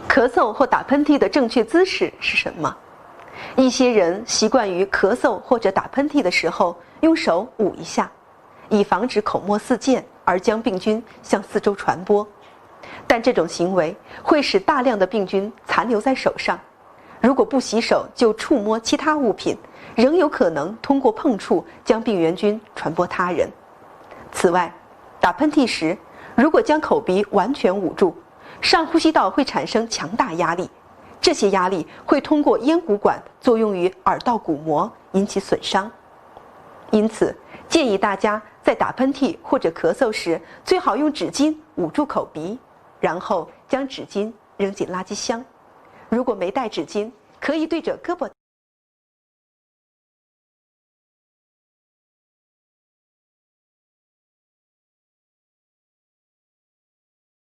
咳嗽或打喷嚏的正确姿势是什么？一些人习惯于咳嗽或者打喷嚏的时候用手捂一下，以防止口沫四溅而将病菌向四周传播。但这种行为会使大量的病菌残留在手上，如果不洗手就触摸其他物品，仍有可能通过碰触将病原菌传播他人。此外，打喷嚏时，如果将口鼻完全捂住，上呼吸道会产生强大压力，这些压力会通过咽鼓管作用于耳道鼓膜，引起损伤。因此，建议大家在打喷嚏或者咳嗽时，最好用纸巾捂住口鼻，然后将纸巾扔进垃圾箱。如果没带纸巾，可以对着胳膊